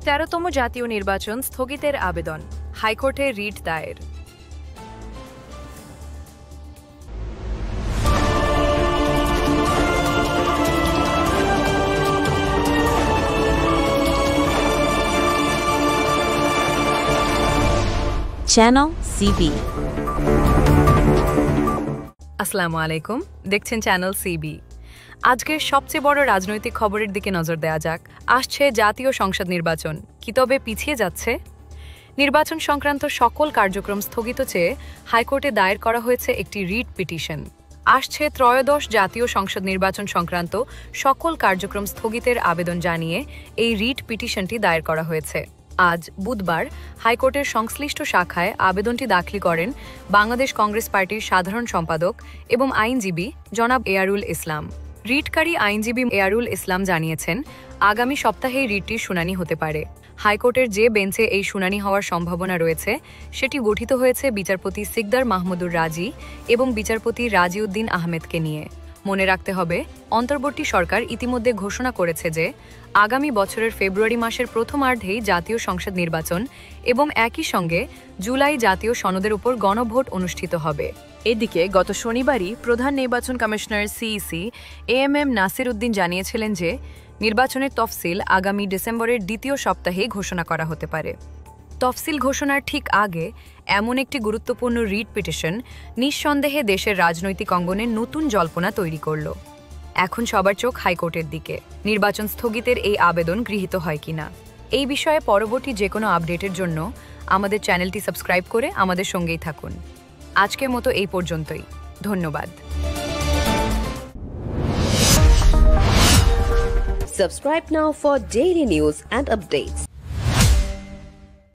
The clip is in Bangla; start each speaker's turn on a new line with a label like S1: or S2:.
S1: ১৩তম জাতীয় নির্বাচন স্থগিতের আবেদন হাইকোর্টে রিট দায়ের।
S2: Channel CB.
S1: আসসালামু আলাইকুম, দেখছেন চ্যানেল সিবি। আজকের সবচেয়ে বড় রাজনৈতিক খবরের দিকে নজর দেওয়া যাক। আসছে জাতীয় সংসদ নির্বাচন, কি তবে পিছিয়ে যাচ্ছে? নির্বাচন সংক্রান্ত সকল কার্যক্রম স্থগিত চেয়ে হাইকোর্টে দায়ের করা হয়েছে একটি রিট পিটিশন। আসছে ত্রয়োদশ জাতীয় সংসদ নির্বাচন সংক্রান্ত সকল কার্যক্রম স্থগিতের আবেদন জানিয়ে এই রিট পিটিশনটি দায়ের করা হয়েছে। আজ বুধবার হাইকোর্টের সংশ্লিষ্ট শাখায় আবেদনটি দাখিল করেন বাংলাদেশ কংগ্রেস পার্টির সাধারণ সম্পাদক এবং আইনজীবী জনাব এয়ারুল ইসলাম। রিটকারী আইনজীবী এয়ারুল ইসলাম জানিয়েছেন, আগামী সপ্তাহেই রিটটির শুনানি হতে পারে। হাইকোর্টের যে বেঞ্চে এই শুনানি হওয়ার সম্ভাবনা রয়েছে সেটি গঠিত হয়েছে বিচারপতি সিকদার মাহমুদুর রাজি এবং বিচারপতি রাজিউদ্দিন আহমেদকে নিয়ে। মনে রাখতে হবে, অন্তর্বর্তী সরকার ইতিমধ্যে ঘোষণা করেছে যে আগামী বছরের ফেব্রুয়ারি মাসের প্রথমার্ধেই জাতীয় সংসদ নির্বাচন এবং একই সঙ্গে জুলাই জাতীয় সনদের উপর গণভোট অনুষ্ঠিত হবে। এদিকে গত শনিবারই প্রধান নির্বাচন commissioner CEC AMM Nasir Uddin জানিয়েছিলেন যে নির্বাচনের তফসিল আগামী ডিসেম্বরের দ্বিতীয় সপ্তাহে ঘোষণা করা হতে পারে। তফসিল ঘোষণার ঠিক আগে এমন একটি গুরুত্বপূর্ণ রিট পিটিশন নিঃসন্দেহে দেশের রাজনৈতিক অঙ্গনে নতুন জল্পনা তৈরি করল। এখন সবার চোখ হাইকোর্টের দিকে। নির্বাচন স্থগিতের এই আবেদন গৃহীত হয় কিনা এই বিষয়ে পরবর্তী যে কোনো আপডেটের জন্য আমাদের চ্যানেলটি সাবস্ক্রাইব করে আমাদের সঙ্গেই থাকুন। আজকের মতো এই পর্যন্তই। ধন্যবাদ।
S2: Subscribe now for daily news and updates.